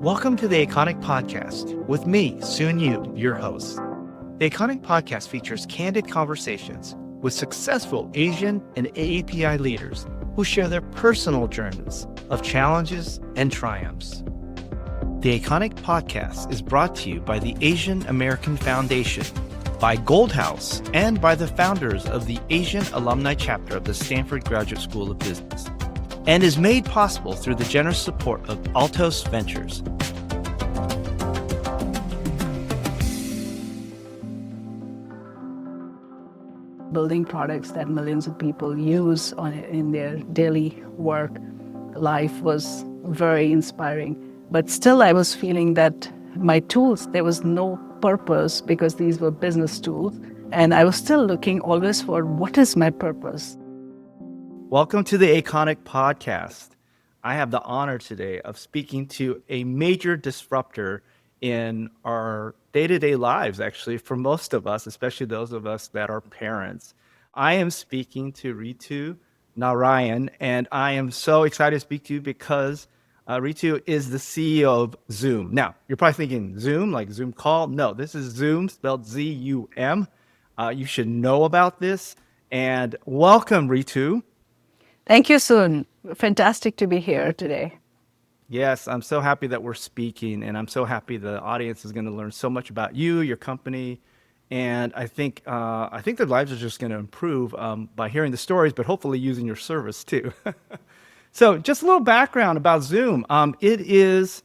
Welcome to the Iconic Podcast with me, Soon Yu, your host. The Iconic Podcast features candid conversations with successful Asian and AAPI leaders who share their personal journeys of challenges and triumphs. The Iconic Podcast is brought to you by the Asian American Foundation, by Gold House, and by the founders of the Asian Alumni Chapter of the Stanford Graduate School of Business, and is made possible through the generous support of Altos Ventures. Building products that millions of people use in their daily work life was very inspiring. But still, I was feeling that my tools, there was no purpose because these were business tools. And I was still looking always for what is my purpose. Welcome to the Iconic Podcast. I have the honor today of speaking to a major disruptor in our day-to-day lives, actually, for most of us, especially those of us that are parents. I am speaking to Ritu Narayan, and I am so excited to speak to you because Ritu is the CEO of Zum. Now, you're probably thinking, Zoom, like Zoom call? No, this is Zum, spelled Z-U-M. You should know about this. And welcome, Ritu. Thank you, Soon. Fantastic to be here today. Yes, I'm so happy that we're speaking, and I'm so happy the audience is going to learn so much about you, your company, and I think their lives are just going to improve by hearing the stories, but hopefully using your service too. So, just a little background about Zum. It is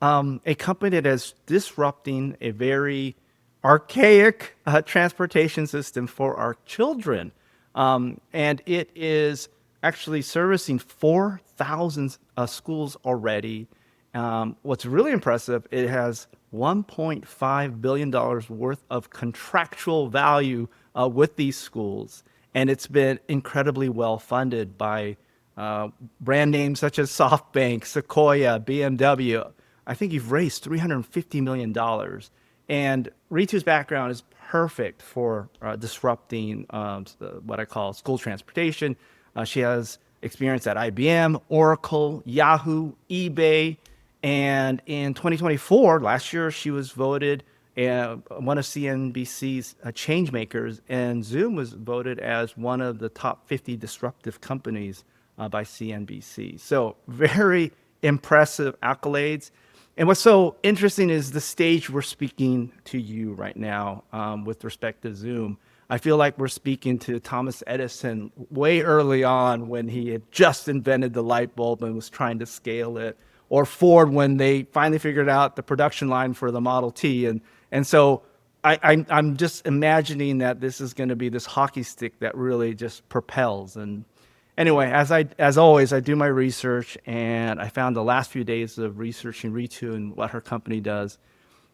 a company that is disrupting a very archaic transportation system for our children, and it is actually servicing 4,000 schools already. What's really impressive, it has $1.5 billion worth of contractual value with these schools. And it's been incredibly well funded by brand names such as SoftBank, Sequoia, BMW. I think you've raised $350 million. And Ritu's background is perfect for disrupting what I call school transportation. She has experience at IBM, Oracle, Yahoo, eBay, and in 2024, last year, she was voted one of CNBC's change makers, and Zum was voted as one of the top 50 disruptive companies by CNBC. So very impressive accolades. And what's so interesting is the stage we're speaking to you right now with respect to Zum. I feel like we're speaking to Thomas Edison way early on when he had just invented the light bulb and was trying to scale it, or Ford when they finally figured out the production line for the Model T. And so I'm just imagining that this is going to be this hockey stick that really just propels. And anyway, as always, I do my research, and I found the last few days of researching Ritu and what her company does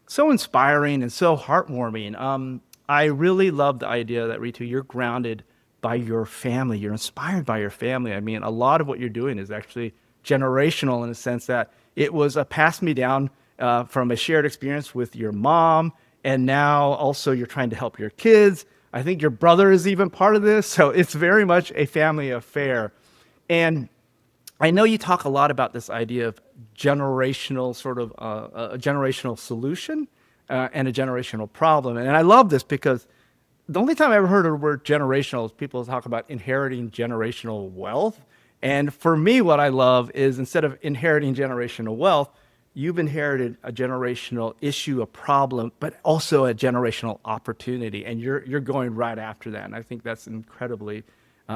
so inspiring and so heartwarming. I really love the idea that, Ritu, you're grounded by your family. You're inspired by your family. I mean, a lot of what you're doing is actually generational in the sense that it was a pass me down from a shared experience with your mom, and now also you're trying to help your kids. I think your brother is even part of this, so it's very much a family affair. And I know you talk a lot about this idea of generational, sort of a generational solution. And a generational problem. And I love this because the only time I ever heard of the word generational is people talk about inheriting generational wealth. And for me, what I love is instead of inheriting generational wealth, you've inherited a generational issue, a problem, but also a generational opportunity. And you're going right after that. And I think that's incredibly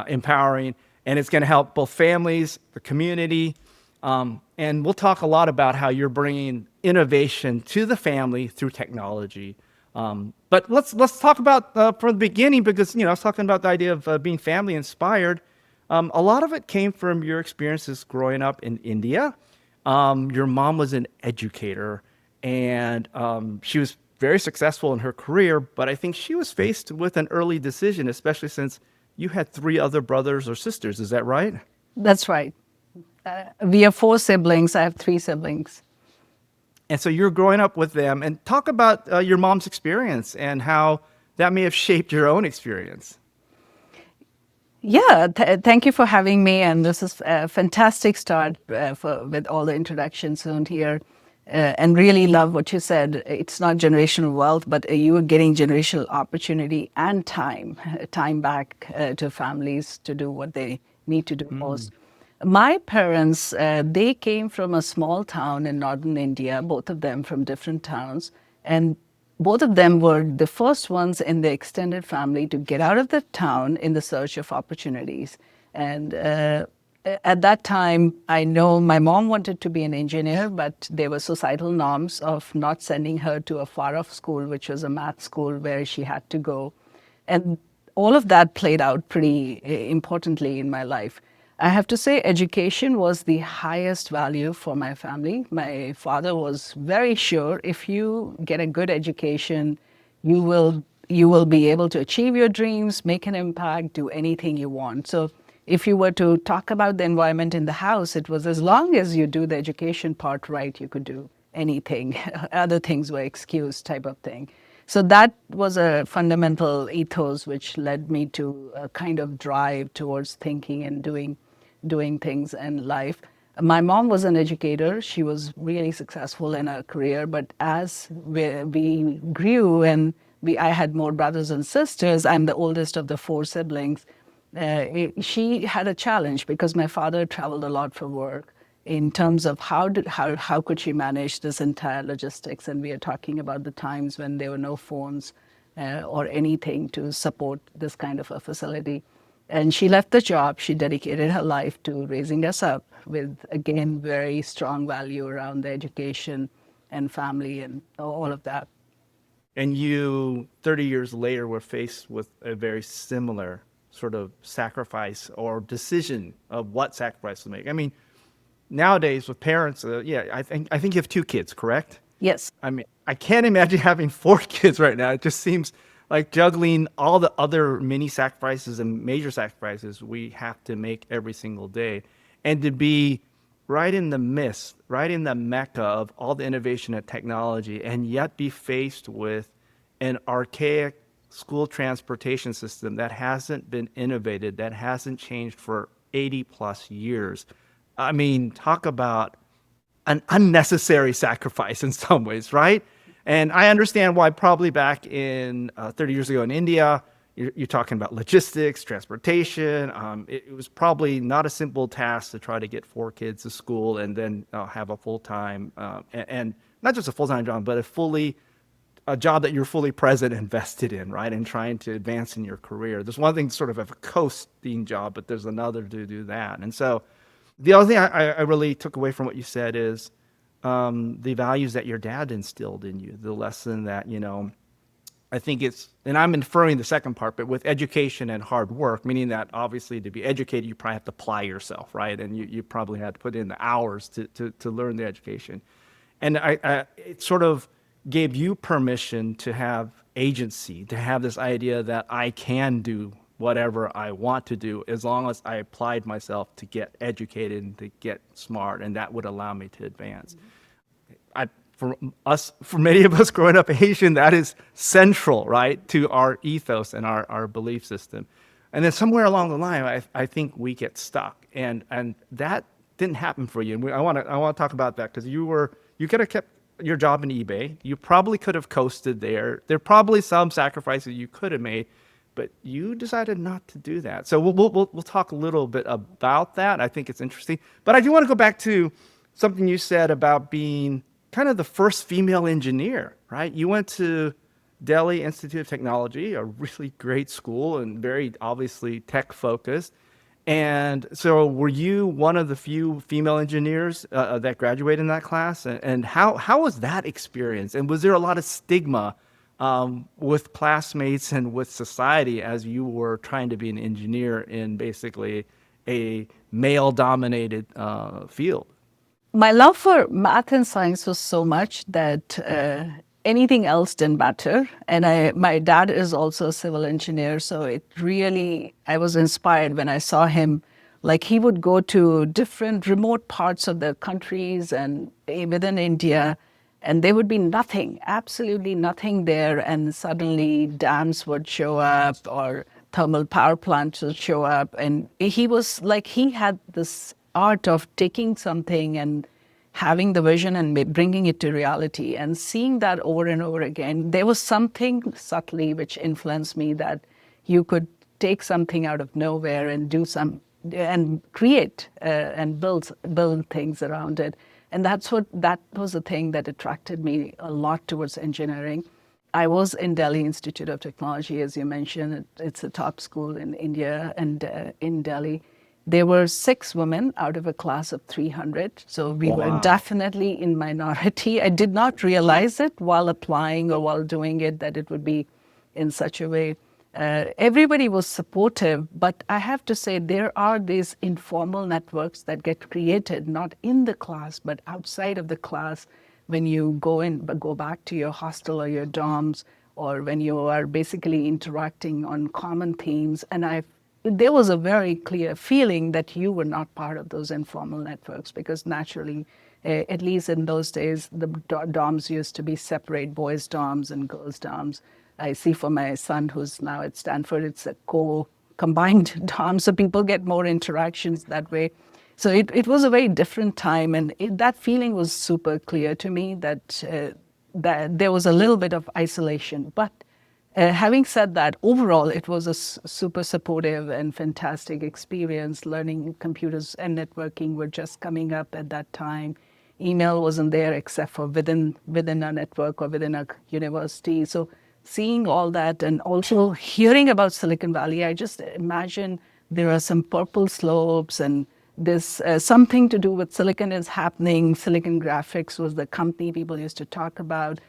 empowering. And it's going to help both families, the community, and we'll talk a lot about how you're bringing innovation to the family through technology. But let's talk about from the beginning, because I was talking about the idea of being family inspired. A lot of it came from your experiences growing up in India. Your mom was an educator, and she was very successful in her career. But I think she was faced with an early decision, especially since you had 3 other brothers or sisters. Is that right? That's right. We have 4 siblings. I have 3 siblings. And so you're growing up with them. And talk about your mom's experience and how that may have shaped your own experience. Yeah, thank you for having me. And this is a fantastic start with all the introductions soon here. and really love what you said. It's not generational wealth, but you are getting generational opportunity and time back to families to do what they need to do Mm. most. My parents, they came from a small town in northern India, both of them from different towns. And both of them were the first ones in the extended family to get out of the town in the search of opportunities. And at that time, I know my mom wanted to be an engineer, but there were societal norms of not sending her to a far off school, which was a math school where she had to go. And all of that played out pretty importantly in my life. I have to say, education was the highest value for my family. My father was very sure if you get a good education, you will be able to achieve your dreams, make an impact, do anything you want. So if you were to talk about the environment in the house, it was as long as you do the education part right, you could do anything. Other things were excused type of thing. So that was a fundamental ethos which led me to a kind of drive towards thinking and doing things in life. My mom was an educator. She was really successful in her career, but as we grew and I had more brothers and sisters, I'm the oldest of the four siblings. She had a challenge because my father traveled a lot for work in terms of how could she manage this entire logistics. And we are talking about the times when there were no phones or anything to support this kind of a facility. And she left the job. She dedicated her life to raising us up with, again, very strong value around the education and family and all of that. And you, 30 years later, were faced with a very similar sort of sacrifice or decision of what sacrifice to make. I mean, nowadays with parents, yeah, I think you have two kids, correct? Yes. I mean, I can't imagine having four kids right now. It just seems like juggling all the other mini sacrifices and major sacrifices we have to make every single day. And to be right in the midst, right in the mecca of all the innovation and technology, and yet be faced with an archaic school transportation system that hasn't been innovated, that hasn't changed for 80 plus years. I mean, talk about an unnecessary sacrifice in some ways, right? And I understand why probably back in 30 years ago in India, you're talking about logistics, transportation. It was probably not a simple task to try to get four kids to school and then have a full-time, and not just a full-time job, but a job that you're fully present and invested in, right? And trying to advance in your career. There's one thing to sort of have a coasting job, but there's another to do that. And so the other thing I really took away from what you said is the values that your dad instilled in you, the lesson that, I think it's, and I'm inferring the second part, but with education and hard work, meaning that obviously to be educated, you probably have to apply yourself, right? And you probably had to put in the hours to learn the education. And it sort of gave you permission to have agency, to have this idea that I can do whatever I want to do as long as I applied myself to get educated and to get smart, and that would allow me to advance. For many of us growing up Asian, that is central, right, to our ethos and our belief system. And then somewhere along the line, I think we get stuck, and that didn't happen for you. And I want to talk about that because you could have kept your job in eBay. You probably could have coasted there. There are probably some sacrifices you could have made, but you decided not to do that. So we'll talk a little bit about that. I think it's interesting. But I do want to go back to something you said about being kind of the first female engineer, right? You went to Delhi Institute of Technology, a really great school and very obviously tech focused. And so were you one of the few female engineers that graduated in that class? And how was that experience? And was there a lot of stigma with classmates and with society as you were trying to be an engineer in basically a male-dominated field? My love for math and science was so much that anything else didn't matter. And my dad is also a civil engineer, so I was inspired when I saw him. Like he would go to different remote parts of the countries and within India, and there would be nothing, absolutely nothing there, and suddenly dams would show up or thermal power plants would show up, and he was like he had this art of taking something and having the vision and bringing it to reality and seeing that over and over again. There was something subtly which influenced me that you could take something out of nowhere and do some and create and build things around it. And that was the thing that attracted me a lot towards engineering. I was in Delhi Institute of Technology, as you mentioned. It's a top school in India, and in Delhi, there were 6 women out of a class of 300. So we were Wow. definitely in minority. I did not realize it while applying or while doing it that it would be in such a way. Everybody was supportive, but I have to say there are these informal networks that get created, not in the class, but outside of the class when you go back to your hostel or your dorms, or when you are basically interacting on common themes. And there was a very clear feeling that you were not part of those informal networks because naturally, at least in those days, the dorms used to be separate, boys' dorms and girls' dorms. I see for my son who's now at Stanford, it's a combined dorm, so people get more interactions that way. So it was a very different time, and that feeling was super clear to me that there was a little bit of isolation. But having said that, overall, it was a super supportive and fantastic experience. Learning computers and networking were just coming up at that time. Email wasn't there except for within a network or within a university. So seeing all that and also hearing about Silicon Valley, I just imagine there are some purple slopes and this something to do with silicon is happening. Silicon Graphics was the company people used to talk about.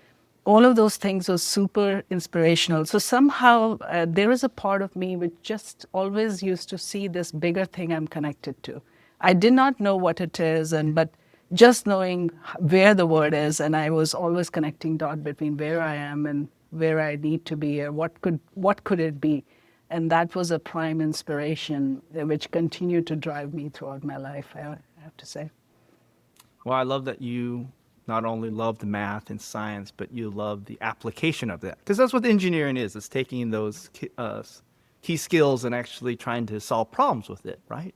All of those things were super inspirational. So somehow there is a part of me which just always used to see this bigger thing I'm connected to. I did not know what it is, but just knowing where the word is, and I was always connecting dot between where I am and where I need to be, or what could it be. And that was a prime inspiration which continued to drive me throughout my life, I have to say. Well, I love that you not only love the math and science, but you love the application of that. Because that's what engineering is. It's taking those key skills and actually trying to solve problems with it, right?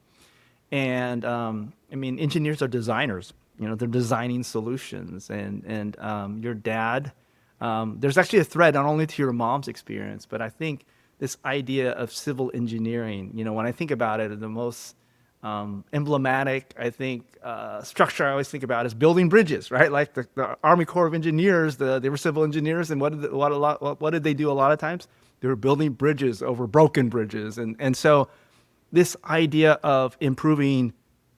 And I mean, engineers are designers. You know, they're designing solutions. And your dad, there's actually a thread not only to your mom's experience, but I think this idea of civil engineering. You know, when I think about it, the most emblematic, I think, structure I always think about is building bridges, right? Like the Army Corps of Engineers, they were civil engineers, and what did they do a lot of times? They were building bridges over broken bridges, and so this idea of improving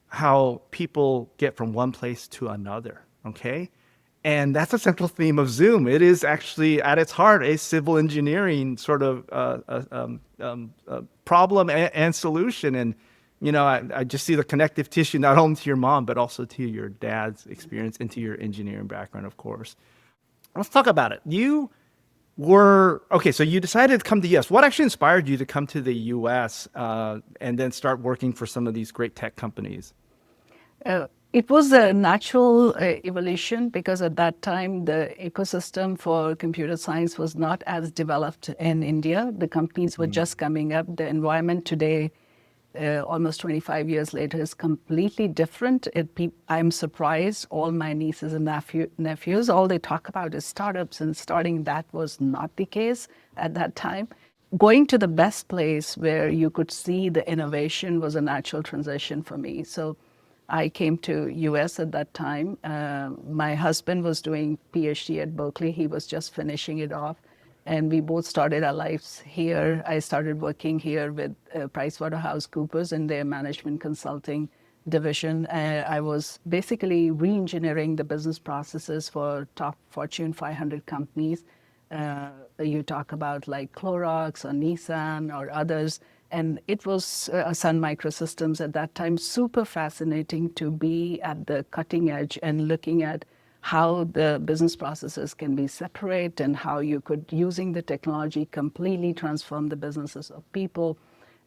how people get from one place to another, okay? And that's a central theme of Zoom. It is actually at its heart a civil engineering sort of problem and solution. And you know, I just see the connective tissue not only to your mom but also to your dad's experience and to your engineering background, of course. Let's talk about it. You were okay. So you decided to come to the U.S. What actually inspired you to come to the U.S. And then start working for some of these great tech companies? It was a natural evolution because at that time the ecosystem for computer science was not as developed in India. The companies were just coming up. The environment today, almost 25 years later, is completely different. I'm surprised. All my nieces and nephews, all they talk about is startups, and starting that was not the case at that time. Going to the best place where you could see the innovation was a natural transition for me. So I came to US at that time. My husband was doing PhD at Berkeley. He was just finishing it off. And we both started our lives here. I started working here with PricewaterhouseCoopers in their management consulting division. I was basically re-engineering the business processes for top Fortune 500 companies. You talk about like Clorox or Nissan or others. And it was Sun Microsystems at that time, super fascinating to be at the cutting edge and looking at how the business processes can be separate and how you could, using the technology, completely transform the businesses of people.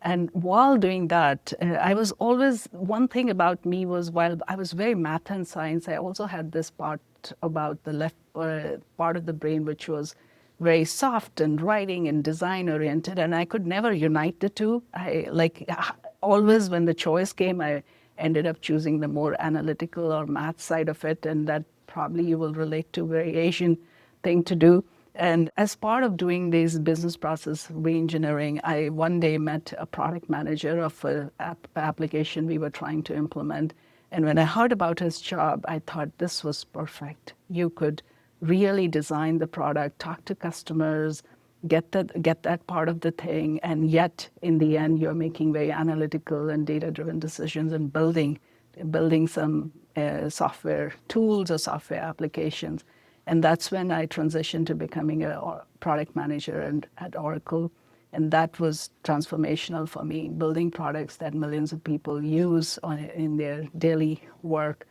And while doing that, I was always, one thing about me was while I was very math and science, I also had this part about the left part of the brain, which was very soft and writing and design oriented, and I could never unite the two. Always when the choice came, I ended up choosing the more analytical or math side of it, and that probably you will relate to, very Asian thing to do. And as part of doing this business process reengineering, I one day met a product manager of an application we were trying to implement. And when I heard about his job, I thought this was perfect. You could really design the product, talk to customers, get that part of the thing, and yet in the end you're making very analytical and data-driven decisions and building some software tools or software applications. And that's when I transitioned to becoming a product manager at Oracle. And that was transformational for me, building products that millions of people use in their daily work.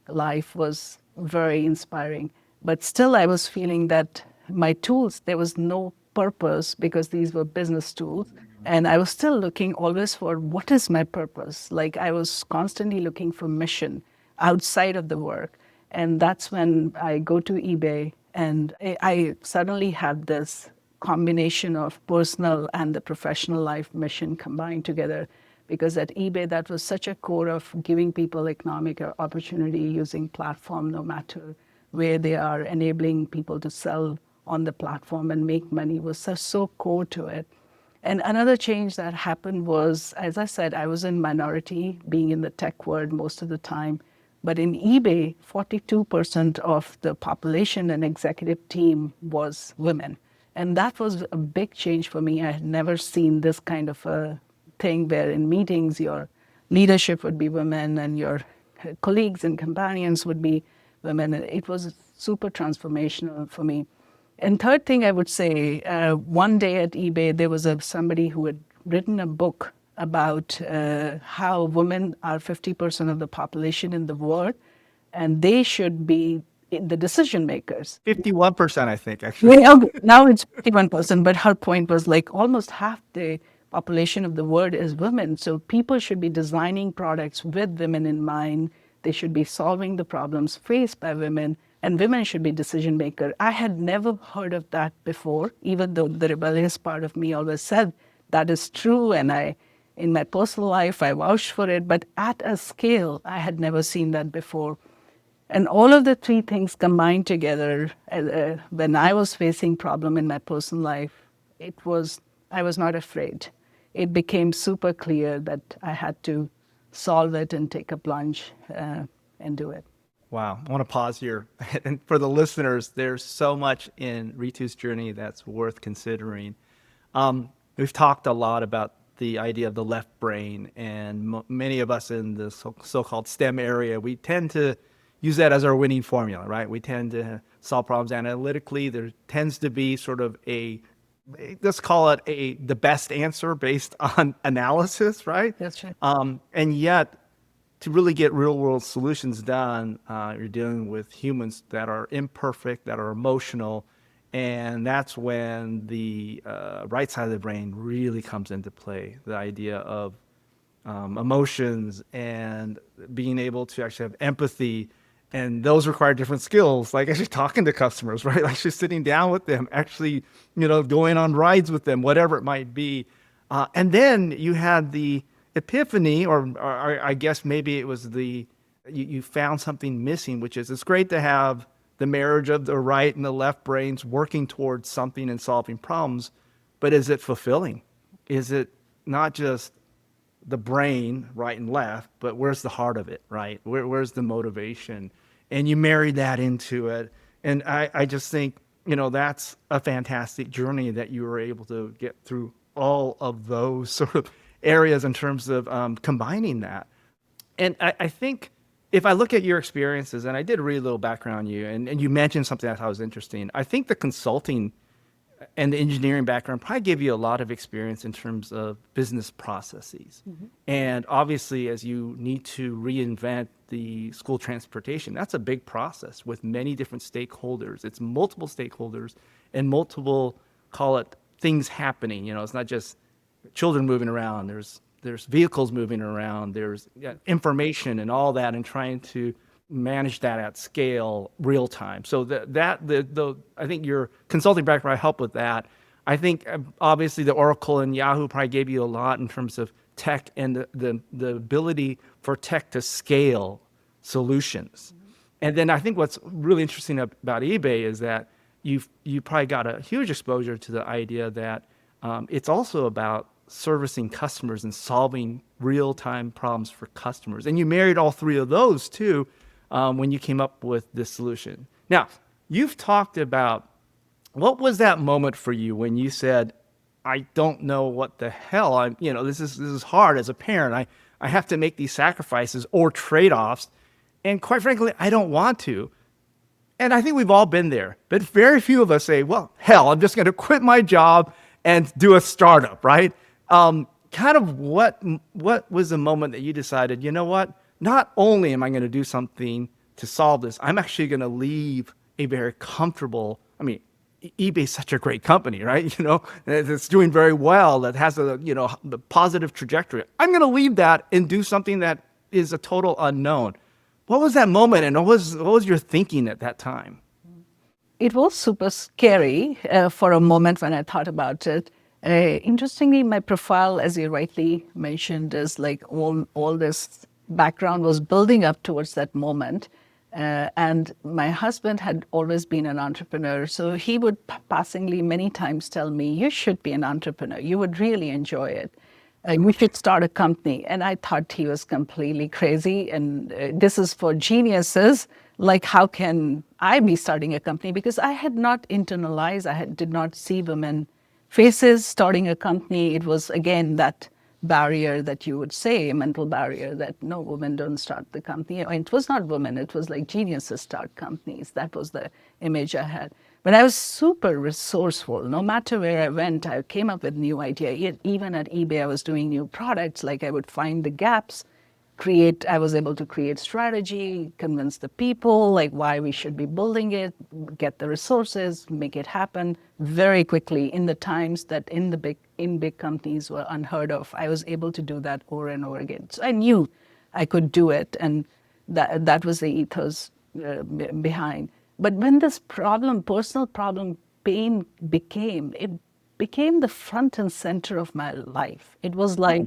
Life was very inspiring. But still, I was feeling that my tools, there was no purpose because these were business tools. And I was still looking always for what is my purpose? Like I was constantly looking for mission outside of the work. And that's when I go to eBay and I suddenly had this combination of personal and the professional life mission combined together. Because at eBay, that was such a core of giving people economic opportunity using platform, no matter where they are, enabling people to sell on the platform and make money was so core to it. And another change that happened was, as I said, I was in minority, being in the tech world most of the time. But in eBay, 42% of the population and executive team was women. And that was a big change for me. I had never seen this kind of a thing where in meetings your leadership would be women and your colleagues and companions would be women. It was super transformational for me. And third thing I would say, one day at eBay, there was somebody who had written a book about how women are 50% of the population in the world, and they should be the decision makers. 51%, I think, actually. Yeah, okay. Now it's 51%, but her point was like almost half the population of the world is women. So people should be designing products with women in mind. They should be solving the problems faced by women, and women should be decision maker. I had never heard of that before, even though the rebellious part of me always said that is true, and in my personal life, I vouched for it, but at a scale, I had never seen that before. And all of the three things combined together, when I was facing problem in my personal life, I was not afraid. It became super clear that I had to solve it and take a plunge and do it. Wow. I want to pause here. And for the listeners, there's so much in Ritu's journey that's worth considering. We've talked a lot about the idea of the left brain, and many of us in the so-called STEM area, we tend to use that as our winning formula, right? We tend to solve problems analytically. There tends to be sort of let's call it the best answer based on analysis, right? That's right. And yet, to really get real world solutions done, you're dealing with humans that are imperfect, that are emotional. And that's when the right side of the brain really comes into play. The idea of emotions and being able to actually have empathy. And those require different skills, like actually talking to customers, right? Actually sitting down with them, actually, going on rides with them, whatever it might be. And then you had the epiphany, or I guess maybe it was you found something missing, which is it's great to have the marriage of the right and the left brains working towards something and solving problems, but is it fulfilling? Is it not just the brain, right and left, but where's the heart of it, right? Where's the motivation? And you marry that into it. And I just think, that's a fantastic journey that you were able to get through all of those sort of areas in terms of combining that. And I think if I look at your experiences, and I did read a little background on you, and you mentioned something I thought was interesting. I think the consulting and the engineering background probably gave you a lot of experience in terms of business processes. Mm-hmm. And obviously, as you need to reinvent the school transportation, that's a big process with many different stakeholders. It's multiple stakeholders and multiple, call it, things happening. It's not just children moving around. There's vehicles moving around. There's information and all that, and trying to manage that at scale, real time. So I think your consulting background helped with that. I think obviously the Oracle and Yahoo probably gave you a lot in terms of tech and the ability for tech to scale solutions. And then I think what's really interesting about eBay is that you probably got a huge exposure to the idea that it's also about servicing customers and solving real time problems for customers. And you married all three of those too when you came up with this solution. Now, you've talked about what was that moment for you when you said, I don't know what the hell I'm, this is hard as a parent. I have to make these sacrifices or trade-offs. And quite frankly, I don't want to. And I think we've all been there, but very few of us say, well, hell, I'm just going to quit my job and do a startup, right? Kind of what was the moment that you decided, you know what? Not only am I going to do something to solve this, I'm actually going to leave a very comfortable, I mean, eBay is such a great company, right? It's doing very well, that has the positive trajectory. I'm going to leave that and do something that is a total unknown. What was that moment, and what was your thinking at that time? It was super scary for a moment when I thought about it. Interestingly, my profile, as you rightly mentioned, is like all this background was building up towards that moment. And my husband had always been an entrepreneur, so he would passingly many times tell me, you should be an entrepreneur. You would really enjoy it. We should start a company. And I thought he was completely crazy. And this is for geniuses. Like, how can I be starting a company? Because I had not internalized, did not see women faces starting a company. It was, again, that barrier that you would say, a mental barrier that no, women don't start the company. And it was not women, it was like geniuses start companies. That was the image I had. But I was super resourceful. No matter where I went, I came up with new idea. Even at eBay, I was doing new products. Like, I would find the gaps, I was able to create strategy, convince the people like why we should be building it, get the resources, make it happen very quickly in the times that in big companies were unheard of. I was able to do that over and over again. So I knew I could do it, and that was the ethos behind. But when this personal problem, pain it became the front and center of my life. It was like,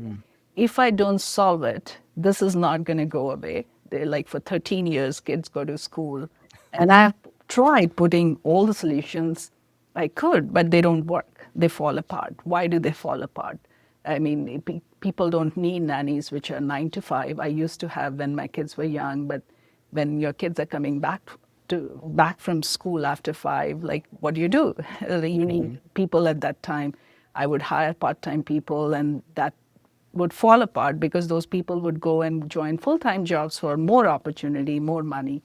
if I don't solve it, this is not going to go away. Like, for 13 years, kids go to school. And I've tried putting all the solutions I could, but they don't work. They fall apart. Why do they fall apart? I mean, people don't need nannies, which are 9 to 5. I used to have when my kids were young, but when your kids are coming back from school after 5, like, what do? You need people at that time. I would hire part-time people, and that would fall apart because those people would go and join full-time jobs for more opportunity, more money.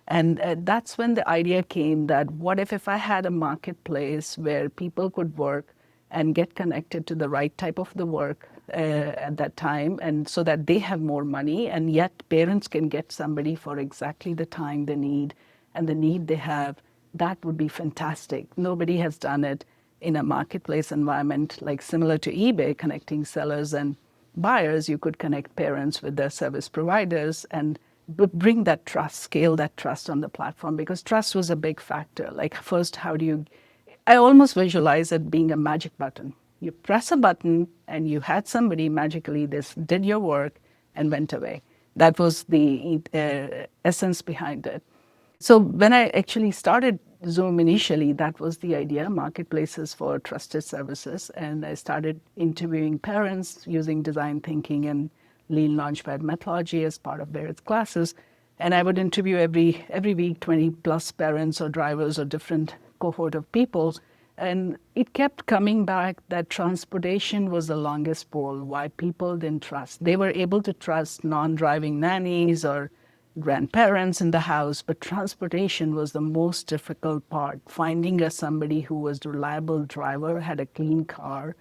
And that's when the idea came that what if I had a marketplace where people could work and get connected to the right type of the work at that time, and so that they have more money, and yet parents can get somebody for exactly the time they need and the need they have. That would be fantastic. Nobody has done it in a marketplace environment, like similar to eBay, connecting sellers and buyers. You could connect parents with their service providers and bring that trust, scale that trust on the platform, because trust was a big factor. Like, first, I almost visualize it being a magic button. You press a button and you had somebody magically this did your work and went away. That was the essence behind it. So when I actually started Zoom initially, that was the idea, marketplaces for trusted services. And I started interviewing parents using design thinking and Lean Launchpad methodology as part of Barrett's classes. And I would interview every week 20 plus parents or drivers or different cohort of people. And it kept coming back that transportation was the longest pole, why people didn't trust. They were able to trust non-driving nannies or grandparents in the house, but transportation was the most difficult part. Finding somebody who was a reliable driver, had a clean car,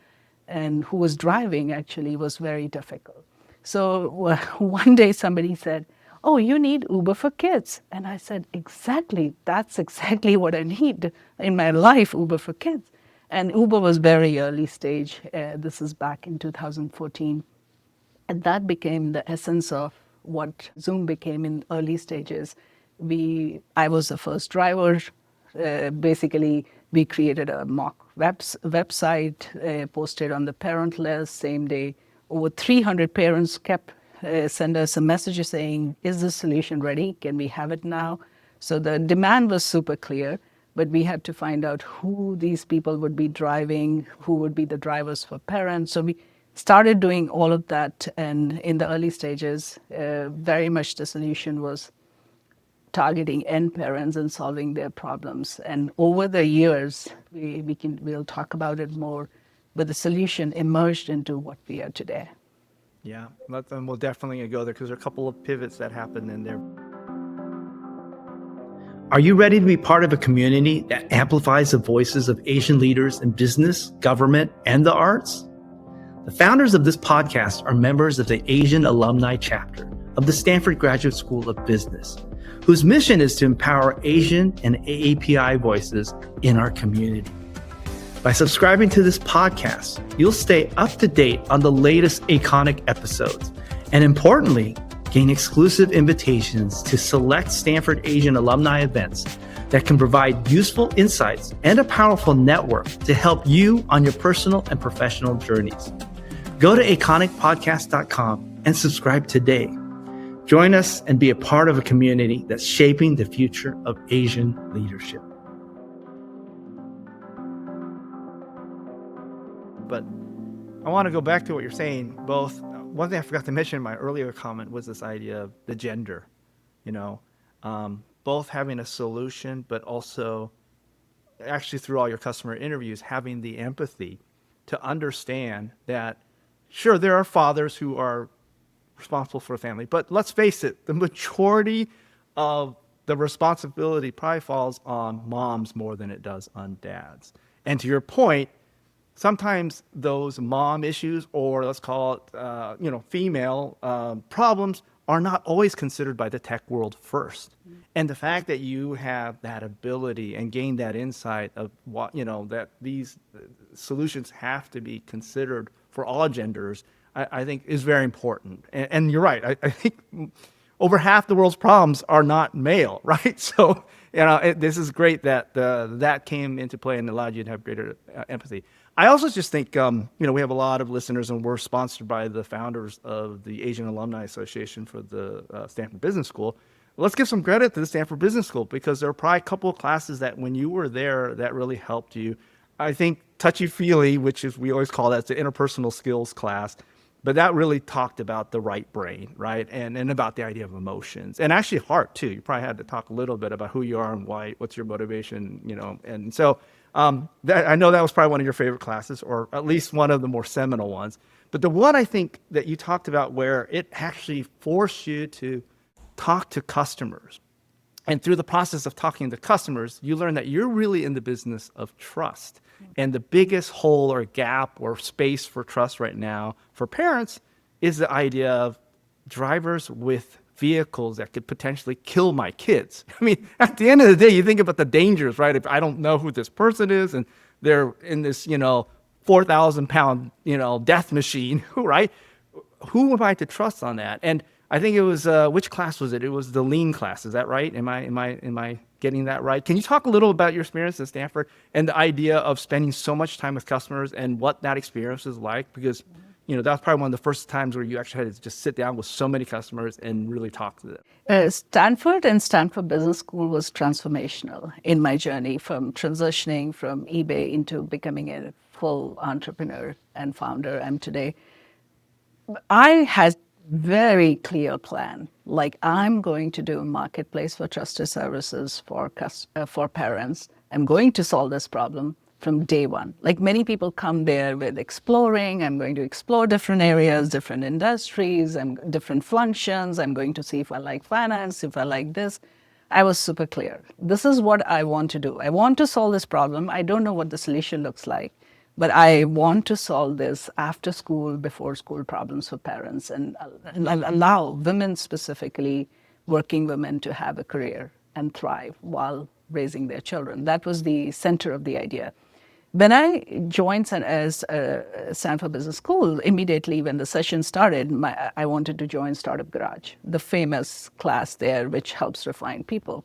and who was driving actually was very difficult. So one day somebody said, oh, you need Uber for kids. And I said, exactly, that's exactly what I need in my life, Uber for kids. And Uber was very early stage. This is back in 2014. And that became the essence of what Zoom became in early stages. I was the first driver. Basically, we created a mock website, posted on the parent list same day. Over 300 parents kept send us a message saying, is this solution ready? Can we have it now? So the demand was super clear, but we had to find out who these people would be driving, who would be the drivers for parents. So we started doing all of that, and in the early stages, very much the solution was targeting end parents and solving their problems. And over the years, we'll talk about it more, but the solution emerged into what we are today. Yeah, and we'll definitely go there because there are a couple of pivots that happened in there. Are you ready to be part of a community that amplifies the voices of Asian leaders in business, government, and the arts? The founders of this podcast are members of the Asian Alumni Chapter of the Stanford Graduate School of Business, whose mission is to empower Asian and AAPI voices in our community. By subscribing to this podcast, you'll stay up to date on the latest Iconic episodes, and importantly, gain exclusive invitations to select Stanford Asian alumni events that can provide useful insights and a powerful network to help you on your personal and professional journeys. Go to iconicpodcast.com and subscribe today. Join us and be a part of a community that's shaping the future of Asian leadership. But I want to go back to what you're saying. Both, one thing I forgot to mention in my earlier comment was this idea of the gender, both having a solution, but also actually through all your customer interviews, having the empathy to understand that, sure, there are fathers who are responsible for a family, but let's face it, the majority of the responsibility probably falls on moms more than it does on dads. And to your point, sometimes those mom issues, or let's call it, female problems, are not always considered by the tech world first. And the fact that you have that ability and gain that insight of what, that these solutions have to be considered for all genders, I think is very important. And you're right. I think over half the world's problems are not male, right? So, this is great that that came into play and allowed you to have greater empathy. I also just think, we have a lot of listeners, and we're sponsored by the founders of the Asian Alumni Association for the Stanford Business School. Let's give some credit to the Stanford Business School, because there are probably a couple of classes that when you were there that really helped you. I think touchy-feely, which is, we always call that the interpersonal skills class, but that really talked about the right brain, right? And about the idea of emotions, and actually heart too. You probably had to talk a little bit about who you are and why, what's your motivation, and so I know that was probably one of your favorite classes, or at least one of the more seminal ones. But the one I think that you talked about where it actually forced you to talk to customers. And through the process of talking to customers, you learn that you're really in the business of trust. And the biggest hole or gap or space for trust right now for parents is the idea of drivers with vehicles that could potentially kill my kids. I mean, at the end of the day, you think about the dangers, right? If I don't know who this person is and they're in this, 4,000 pound, death machine, right? Who am I to trust on that? And I think it was, which class was it? It was the lean class. Is that right? Am I getting that right? Can you talk a little about your experience at Stanford and the idea of spending so much time with customers and what that experience was like? Because, that was probably one of the first times where you actually had to just sit down with so many customers and really talk to them. Stanford and Stanford Business School was transformational in my journey from transitioning from eBay into becoming a full entrepreneur and founder I'm today. I had very clear plan. Like, I'm going to do a marketplace for trusted services for parents. I'm going to solve this problem from day one. Like, many people come there with exploring. I'm going to explore different areas, different industries, and different functions. I'm going to see if I like finance, if I like this. I was super clear. This is what I want to do. I want to solve this problem. I don't know what the solution looks like, but I want to solve this after school, before school problems for parents, and allow women, specifically working women, to have a career and thrive while raising their children. That was the center of the idea. When I joined as Stanford Business School, immediately when the session started, I wanted to join Startup Garage, the famous class there, which helps refine people.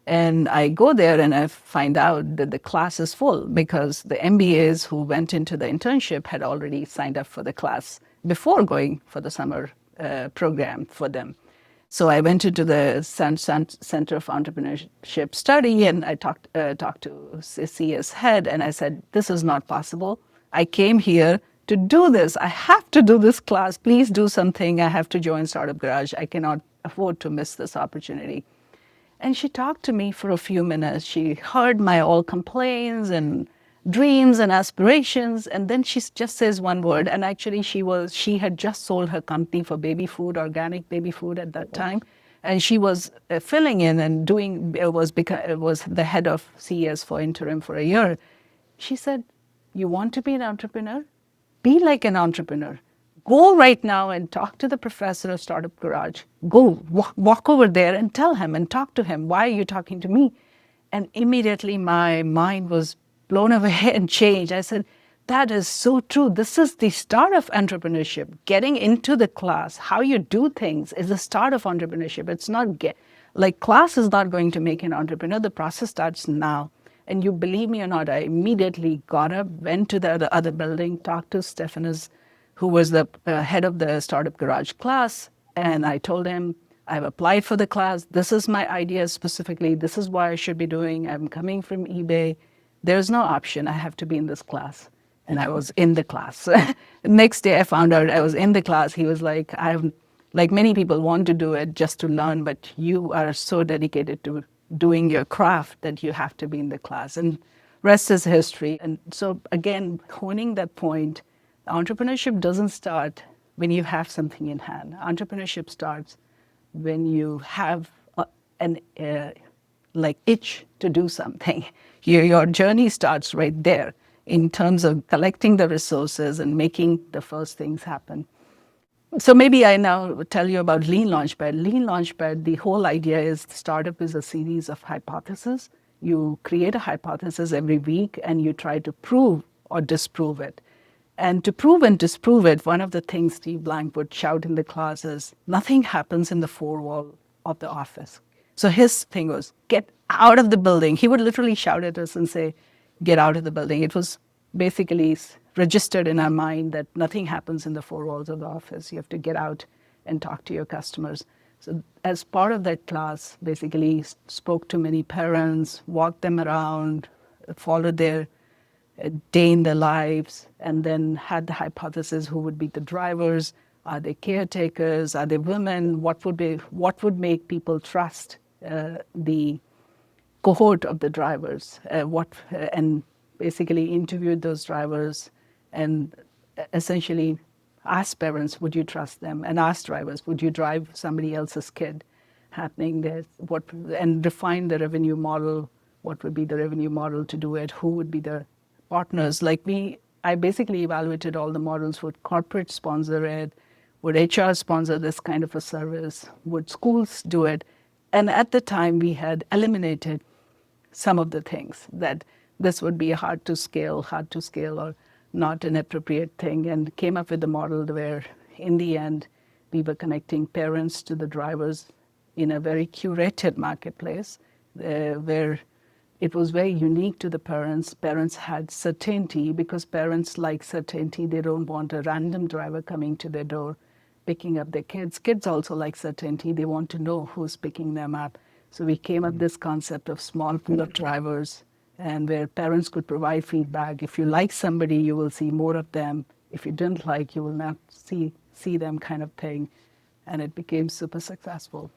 And I go there and I find out that the class is full because the MBAs who went into the internship had already signed up for the class before going for the summer program for them. So I went into the Center of Entrepreneurship Study and I talked to CS head and I said, this is not possible. I came here to do this. I have to do this class. Please do something. I have to join Startup Garage. I cannot afford to miss this opportunity. And she talked to me for a few minutes. She heard my all complaints and dreams and aspirations. And then she just says one word. And actually she had just sold her company for baby food, organic baby food at that time. And she was filling in and it was the head of CES for interim for a year. She said, you want to be an entrepreneur? Be like an entrepreneur. Go right now and talk to the professor of Startup Garage. Go walk over there and tell him and talk to him. Why are you talking to me? And immediately my mind was blown away and changed. I said, that is so true. This is the start of entrepreneurship. Getting into the class, how you do things is the start of entrepreneurship. It's not like class is not going to make an entrepreneur. The process starts now. And you believe me or not, I immediately got up, went to the other building, talked to Stephanus, who was the head of the Startup Garage class. And I told him, I've applied for the class. This is my idea specifically. This is what I should be doing. I'm coming from eBay. There's no option. I have to be in this class. And I was in the class. Next day I found out I was in the class. He was like, like many people want to do it just to learn, but you are so dedicated to doing your craft that you have to be in the class. And rest is history. And so again, honing that point, entrepreneurship doesn't start when you have something in hand. Entrepreneurship starts when you have an itch to do something. Your journey starts right there in terms of collecting the resources and making the first things happen. So maybe I now tell you about Lean Launchpad. Lean Launchpad, the whole idea is startup is a series of hypotheses. You create a hypothesis every week and you try to prove or disprove it. And to prove and disprove it, one of the things Steve Blank would shout in the class is, nothing happens in the four wall of the office. So his thing was, get out of the building. He would literally shout at us and say, get out of the building. It was basically registered in our mind that nothing happens in the four walls of the office. You have to get out and talk to your customers. So as part of that class, basically spoke to many parents, walked them around, followed their day in their lives, and then had the hypothesis: who would be the drivers? Are they caretakers? Are they women? What would make people trust the cohort of the drivers? And basically interviewed those drivers and essentially asked parents, would you trust them? And asked drivers, would you drive somebody else's kid happening there? And define the revenue model. What would be the revenue model to do it? Who would be the partners? I basically evaluated all the models. Would corporate sponsor it? Would HR sponsor this kind of a service? Would schools do it? And at the time, we had eliminated some of the things that this would be hard to scale or not an appropriate thing, and came up with a model where in the end we were connecting parents to the drivers in a very curated marketplace where it was very unique to the parents. Parents had certainty because parents like certainty. They don't want a random driver coming to their door picking up their kids. Kids also like certainty. They want to know who's picking them up. So we came up with this concept of small pool of drivers, and where parents could provide feedback. If you like somebody, you will see more of them. If you didn't like, you will not see them, kind of thing. And it became super successful.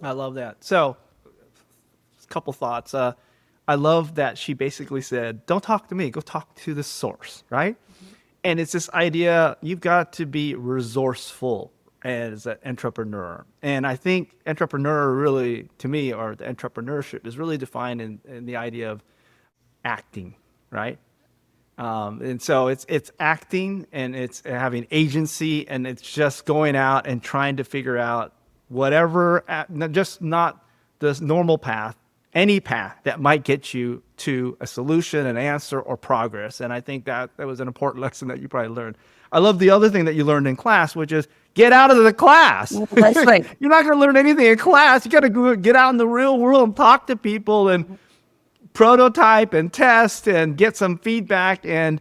I love that. So, a couple thoughts. I love that she basically said, don't talk to me, go talk to the source, right? Mm-hmm. And it's this idea, you've got to be resourceful as an entrepreneur. And I think entrepreneur really, to me, or the entrepreneurship is really defined in the idea of acting, right? And so it's acting, and it's having agency, and it's just going out and trying to figure out whatever, not the normal path, any path that might get you to a solution, an answer, or progress. And I think that was an important lesson that you probably learned. I love the other thing that you learned in class, which is get out of the class. That's right. You're not going to learn anything in class. You got to go get out in the real world and talk to people and prototype and test and get some feedback and,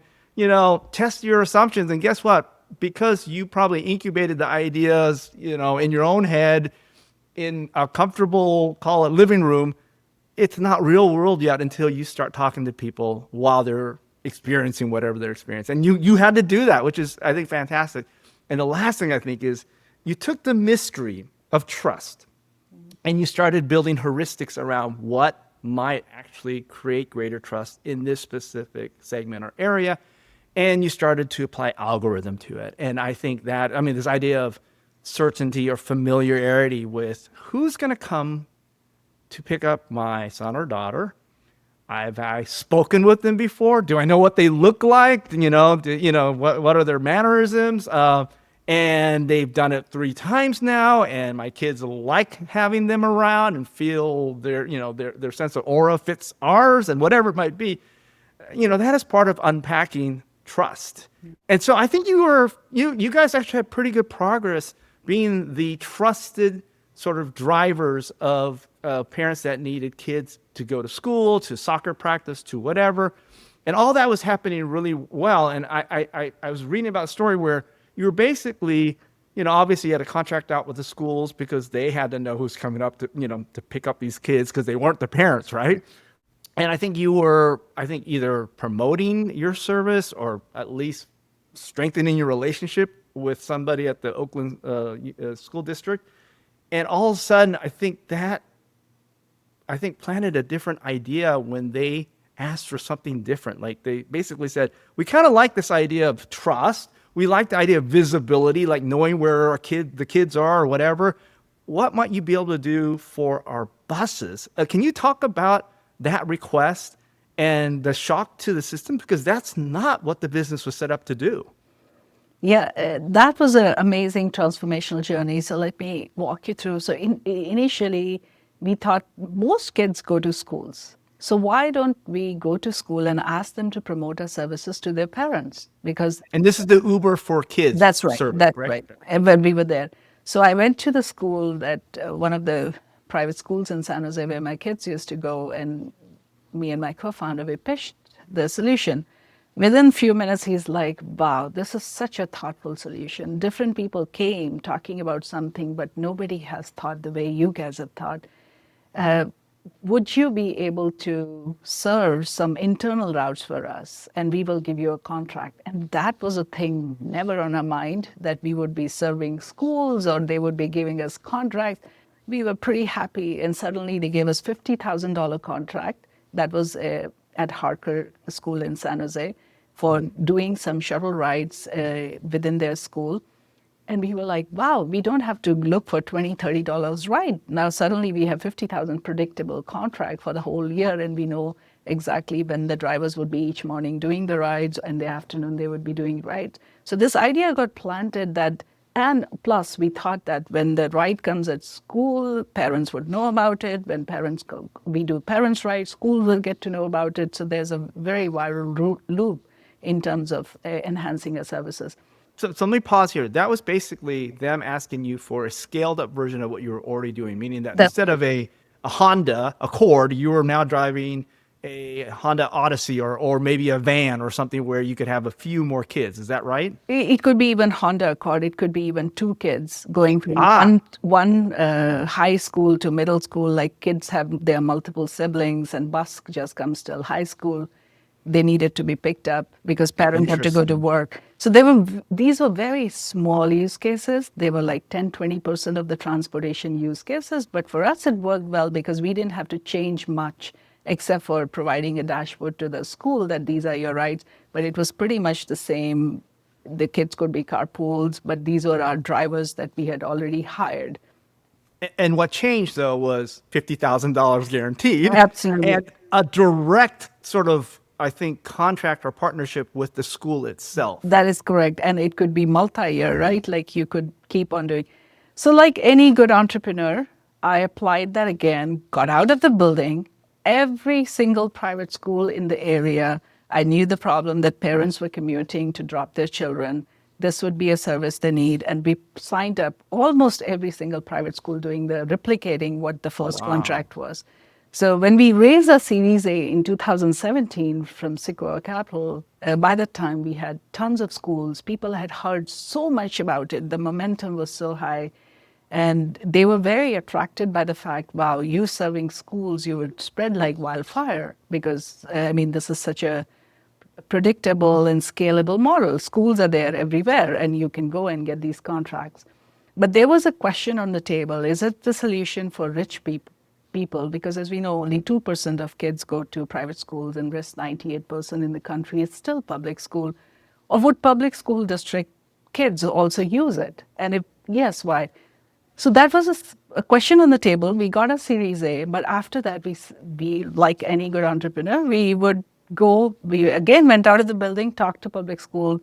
test your assumptions. And guess what? Because you probably incubated the ideas, in your own head in a comfortable, call it living room, it's not real world yet until you start talking to people while they're experiencing whatever they're experiencing. And you had to do that, which is, I think, fantastic. And the last thing I think is you took the mystery of trust and you started building heuristics around what might actually create greater trust in this specific segment or area. And you started to apply algorithm to it. And I think that, this idea of certainty or familiarity with who's going to come to pick up my son or daughter. Have I spoken with them before? Do I know what they look like? What are their mannerisms? And they've done it 3 times now, and my kids like having them around and feel their sense of aura fits ours, and whatever it might be. That is part of unpacking trust. And so I think you guys actually had pretty good progress being the trusted sort of drivers of parents that needed kids to go to school, to soccer practice, to whatever. And all that was happening really well. And I was reading about a story where you were basically, obviously you had a contract out with the schools because they had to know who's coming up to, to pick up these kids because they weren't the parents, right? And I think you were, either promoting your service or at least strengthening your relationship with somebody at the Oakland school district. And all of a sudden, I think planted a different idea when they asked for something different. Like they basically said, we kind of like this idea of trust. We like the idea of visibility, like knowing where the kids are or whatever. What might you be able to do for our buses? Can you talk about that request and the shock to the system? Because that's not what the business was set up to do. Yeah, that was an amazing transformational journey. So let me walk you through. So initially, we thought most kids go to schools. So why don't we go to school and ask them to promote our services to their parents? And this is the Uber for Kids. That's right. service, That's right. And when we were there, so I went to the school that one of the private schools in San Jose where my kids used to go, and me and my co-founder, we pitched the solution. Within a few minutes, he's like, wow, this is such a thoughtful solution. Different people came talking about something, but nobody has thought the way you guys have thought. Would you be able to serve some internal routes for us? And we will give you a contract. And that was a thing never on our mind, that we would be serving schools or they would be giving us contracts. We were pretty happy. And suddenly they gave us $50,000 contract. That was at Harker School in San Jose for doing some shuttle rides within their school. And we were like, wow, we don't have to look for $20, $30 ride. Now suddenly we have $50,000 predictable contract for the whole year, and we know exactly when the drivers would be each morning doing the rides, and the afternoon they would be doing rides. So this idea got planted that, and plus we thought that when the ride comes at school, parents would know about it. When parents go, we do parents' rides, school will get to know about it. So there's a very viral loop in terms of enhancing our services. So let me pause here. That was basically them asking you for a scaled up version of what you were already doing, meaning that instead of a Honda Accord, you were now driving a Honda Odyssey or maybe a van or something where you could have a few more kids. Is that right? It could be even Honda Accord. It could be even 2 kids going from one high school to middle school. Like kids have their multiple siblings, and bus just comes till high school. They needed to be picked up because parents have to go to work. So these were very small use cases. They were like 10, 20% of the transportation use cases. But for us, it worked well because we didn't have to change much except for providing a dashboard to the school that these are your rides. But it was pretty much the same. The kids could be carpools, but these were our drivers that we had already hired. And what changed, though, was $50,000 guaranteed. Absolutely. And a direct sort of, I think, contract or partnership with the school itself. That is correct. And it could be multi-year, right? Like you could keep on doing. So like any good entrepreneur, I applied that again, got out of the building. Every single private school in the area, I knew the problem that parents were commuting to drop their children. this would be a service they need. And we signed up almost every single private school doing the replicating what the first Wow. contract was. So when we raised our Series A in 2017 from Sequoia Capital, by that time we had tons of schools. People had heard so much about it. The momentum was so high. And they were very attracted by the fact, wow, you serving schools, you would spread like wildfire because, I mean, this is such a predictable and scalable model. Schools are there everywhere, and you can go and get these contracts. But there was a question on the table, is it the solution for rich people? Because as we know, only 2% of kids go to private schools and rest 98% in the country is still public school. Or would public school district kids also use it? And if yes, why? So that was a question on the table. We got a Series A, but after that, we like any good entrepreneur, we would go. We again went out of the building, talked to public school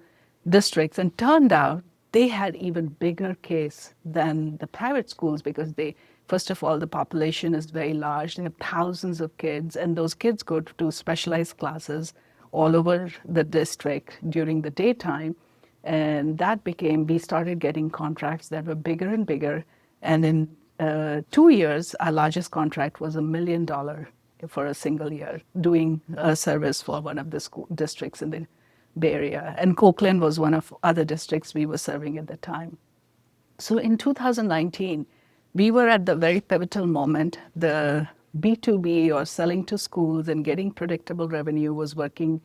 districts, and turned out they had even bigger case than the private schools because they, first of all, the population is very large. They have thousands of kids, and those kids go to specialized classes all over the district during the daytime. And that became, we started getting contracts that were bigger and bigger. And in 2 years, our largest contract was $1 million for a single year, doing a service for one of the school districts in the Bay Area. And Copeland was one of other districts we were serving at the time. So in 2019, we were at the very pivotal moment. The B2B, or selling to schools and getting predictable revenue, was working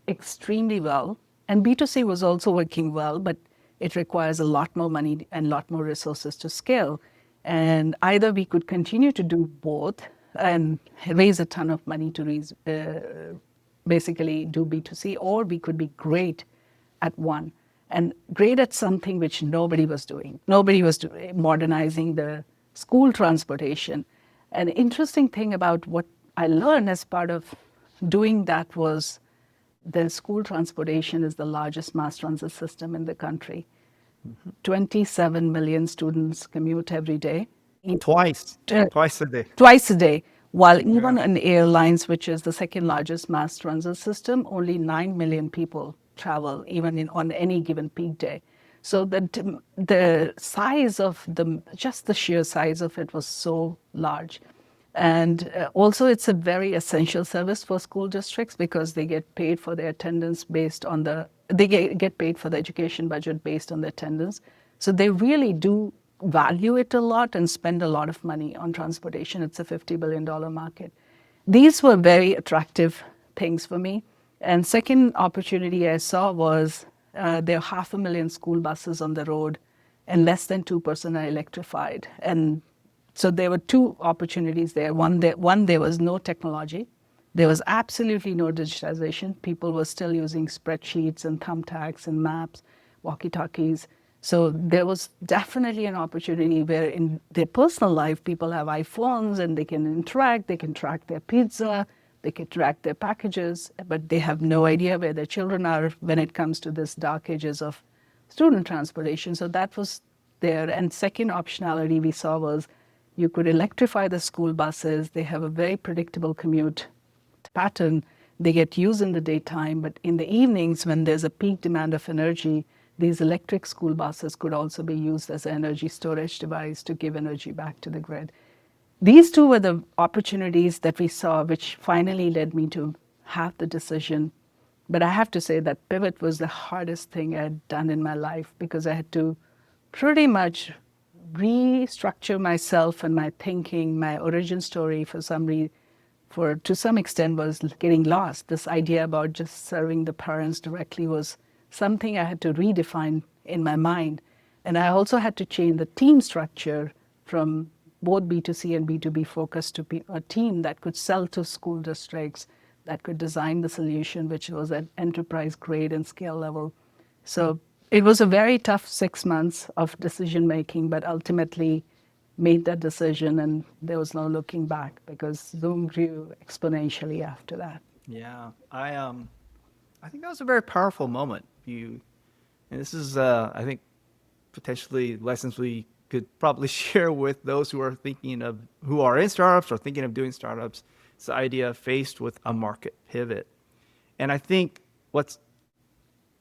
extremely well. And B2C was also working well, but it requires a lot more money and a lot more resources to scale. And either we could continue to do both and raise a ton of money to basically do B2C, or we could be great at one and great at something which nobody was doing. Nobody was modernizing the school transportation. An interesting thing about what I learned as part of doing that was the school transportation is the largest mass transit system in the country. 27 million students commute every day. Twice, Uh, twice a day. Twice a day. While Yeah. even in airlines, which is the second largest mass transit system, only 9 million people travel, even on any given peak day. So the size of just the sheer size of it was so large. And also, it's a very essential service for school districts because they get paid for their attendance based on they get paid for the education budget based on the attendance. So they really do value it a lot and spend a lot of money on transportation. It's a $50 billion market. These were very attractive things for me. And second opportunity I saw was there are 500,000 school buses on the road, and less than 2% are electrified. And so there were two opportunities there. One, there was no technology. There was absolutely no digitization. People were still using spreadsheets and thumbtacks and maps, walkie-talkies. So there was definitely an opportunity where in their personal life, people have iPhones and they can interact, they can track their pizza, they can track their packages, but they have no idea where their children are when it comes to this dark ages of student transportation. So that was there. And second optionality we saw was you could electrify the school buses. They have a very predictable commute pattern. They get used in the daytime, but in the evenings when there's a peak demand of energy, these electric school buses could also be used as an energy storage device to give energy back to the grid. These two were the opportunities that we saw, which finally led me to have the decision. But I have to say that pivot was the hardest thing I had done in my life because I had to pretty much restructure myself and my thinking. My origin story to some extent was getting lost. This idea about just serving the parents directly was something I had to redefine in my mind. And I also had to change the team structure from both B2C and B2B focused to a team that could sell to school districts, that could design the solution, which was at enterprise grade and scale level. So it was a very tough 6 months of decision making, but ultimately made that decision, and there was no looking back because Zoom grew exponentially after that. Yeah. I think that was a very powerful moment. And this is I think potentially lessons we could probably share with those who are in startups or thinking of doing startups. It's the idea faced with a market pivot. And I think what's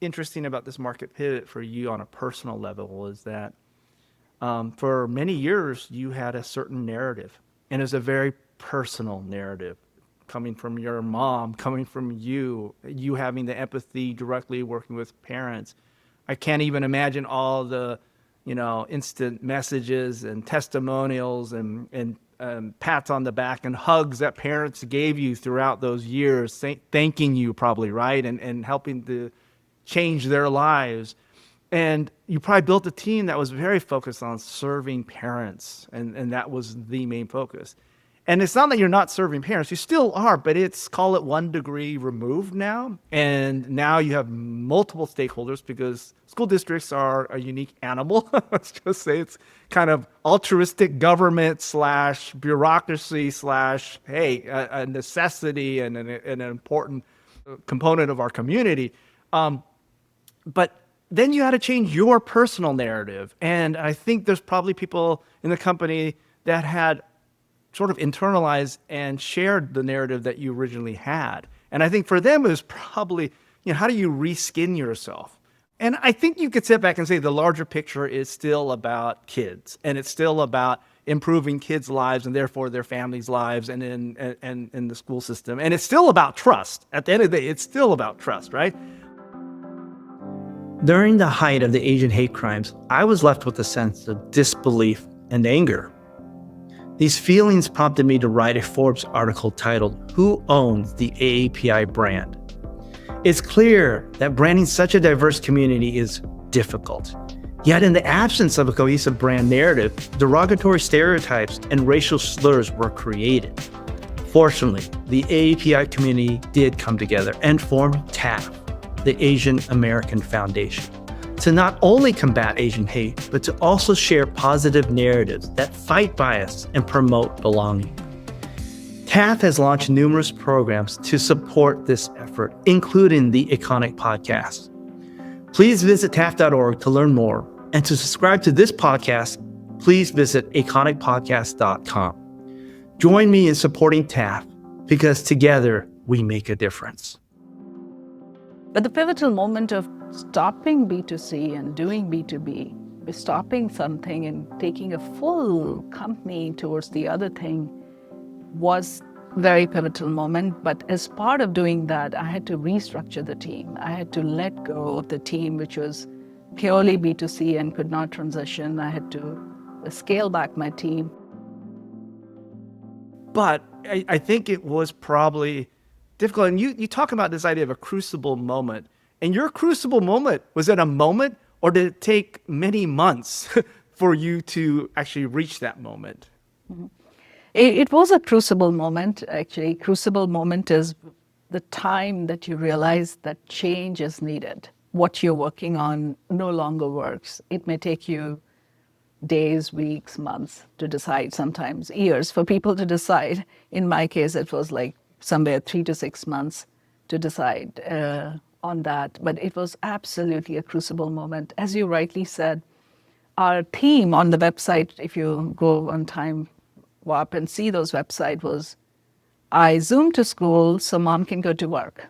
interesting about this market pivot for you on a personal level is that for many years you had a certain narrative, and it's a very personal narrative coming from your mom, coming from you having the empathy directly working with parents. I can't even imagine all the, instant messages and testimonials and pats on the back and hugs that parents gave you throughout those years, thanking you probably, right? And helping to change their lives. And you probably built a team that was very focused on serving parents, and that was the main focus. And it's not that you're not serving parents, you still are, but it's, call it 1 degree removed now. And now you have multiple stakeholders because school districts are a unique animal. Let's just say it's kind of altruistic government slash bureaucracy slash, hey, a necessity and an important component of our community. But then you had to change your personal narrative. And I think there's probably people in the company that had sort of internalized and shared the narrative that you originally had. And I think for them, it was probably, how do you reskin yourself? And I think you could sit back and say the larger picture is still about kids, and it's still about improving kids' lives and therefore their families' lives and in the school system. And it's still about trust. At the end of the day, it's still about trust, right? During the height of the Asian hate crimes, I was left with a sense of disbelief and anger. These feelings prompted me to write a Forbes article titled, "Who Owns the AAPI Brand?" It's clear that branding such a diverse community is difficult. Yet in the absence of a cohesive brand narrative, derogatory stereotypes and racial slurs were created. Fortunately, the AAPI community did come together and form TAF, the Asian American Foundation, to not only combat Asian hate, but to also share positive narratives that fight bias and promote belonging. TAF has launched numerous programs to support this effort, including the Iconic Podcast. Please visit TAF.org to learn more, and to subscribe to this podcast, please visit iconicpodcast.com. Join me in supporting TAF, because together we make a difference. But the pivotal moment of stopping B2C and doing B2B, stopping something and taking a full company towards the other thing, was a very pivotal moment. But as part of doing that, I had to restructure the team. I had to let go of the team, which was purely B2C and could not transition. I had to scale back my team. But I think it was probably difficult. And you talk about this idea of a crucible moment. And your crucible moment, was it a moment, or did it take many months for you to actually reach that moment? Mm-hmm. It was a crucible moment, actually. Crucible moment is the time that you realize that change is needed. What you're working on no longer works. It may take you days, weeks, months to decide, sometimes years for people to decide. In my case, it was like somewhere 3 to 6 months to decide on that. But it was absolutely a crucible moment. As you rightly said, our theme on the website, if you go on Time Warp and see those websites, was I Zoom to school so mom can go to work.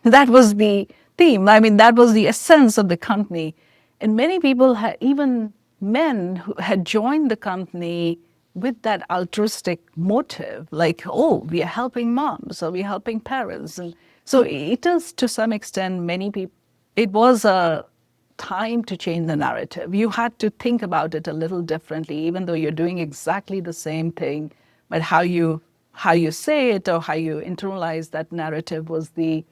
That was the theme. I mean, that was the essence of the company. And many people, even men who had joined the company with that altruistic motive, like, oh, we are helping moms, or we're helping parents. And so it is, to some extent, many people, it was a time to change the narrative. You had to think about it a little differently, even though you're doing exactly the same thing, but how you say it or how you internalize that narrative was the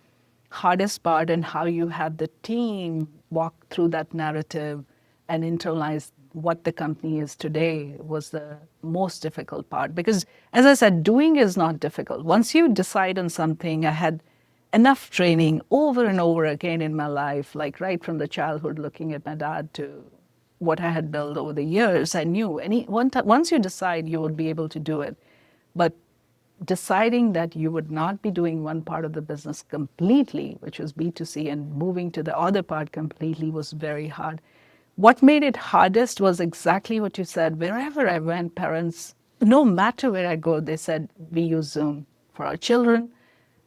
hardest part, and how you had the team walk through that narrative and internalize what the company is today was the most difficult part. Because, as I said, doing is not difficult. Once you decide on something, I had enough training over and over again in my life, like right from the childhood, looking at my dad, to what I had built over the years. I knew once you decide, you would be able to do it. But deciding that you would not be doing one part of the business completely, which was B2C, and moving to the other part completely was very hard. What made it hardest was exactly what you said. Wherever I went, parents, no matter where I go, they said, we use Zoom for our children.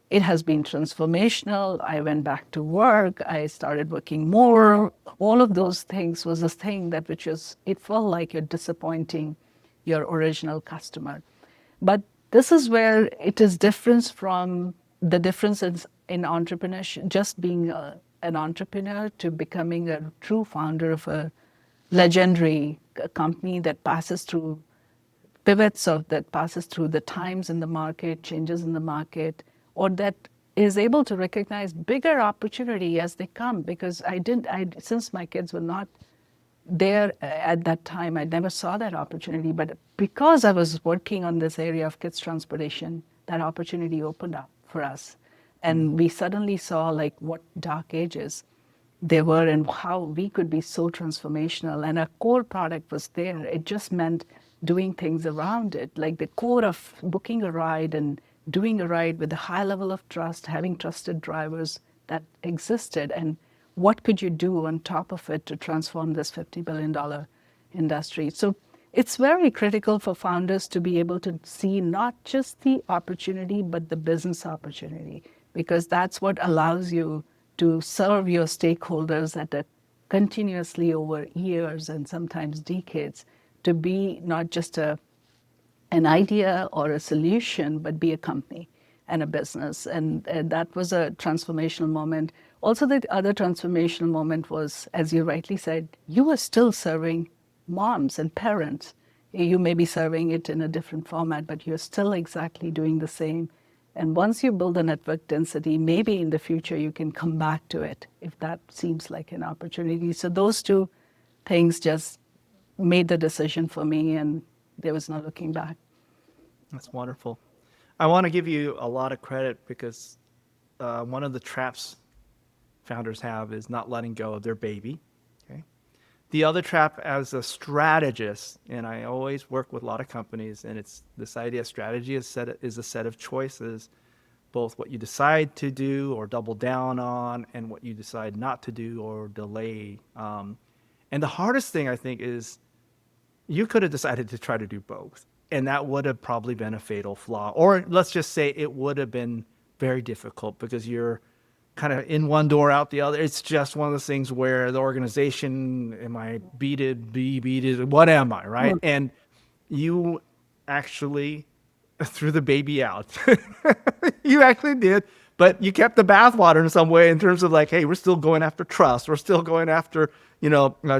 it has been transformational. I went back to work. I started working more. All of those things was a thing that it felt like you're disappointing your original customer. But this is where it is different from the differences in entrepreneurship, just being an entrepreneur to becoming a true founder of a legendary company that passes through pivots or that passes through the times in the market, changes in the market, or that is able to recognize bigger opportunity as they come. Because since my kids were not there at that time, I never saw that opportunity. But because I was working on this area of kids transportation, that opportunity opened up for us. And we suddenly saw like what dark ages they were and how we could be so transformational. And our core product was there. It just meant doing things around it, like the core of booking a ride and doing a ride with a high level of trust, having trusted drivers that existed. And what could you do on top of it to transform this $50 billion industry? So it's very critical for founders to be able to see not just the opportunity, but the business opportunity, because that's what allows you to serve your stakeholders at a continuously over years and sometimes decades, to be not just an idea or a solution, but be a company and a business. And that was a transformational moment. Also, the other transformational moment was, as you rightly said, you were still serving moms and parents. You may be serving it in a different format, but you're still exactly doing the same. And once you build a network density, maybe in the future you can come back to it if that seems like an opportunity. So those two things just made the decision for me, and there was no looking back. That's wonderful. I want to give you a lot of credit because one of the traps founders have is not letting go of their baby. Okay. The other trap as a strategist, and I always work with a lot of companies, and it's this idea of strategy is a set of choices, both what you decide to do or double down on, and what you decide not to do or delay. And the hardest thing I think is you could have decided to try to do both, and that would have probably been a fatal flaw. Or let's just say it would have been very difficult because you're kind of in one door, out the other. It's just one of those things where the organization, am I B to B, B to, what am I, right? And you actually threw the baby out. You actually did, but you kept the bathwater in some way in terms of like, hey, we're still going after trust. We're still going after,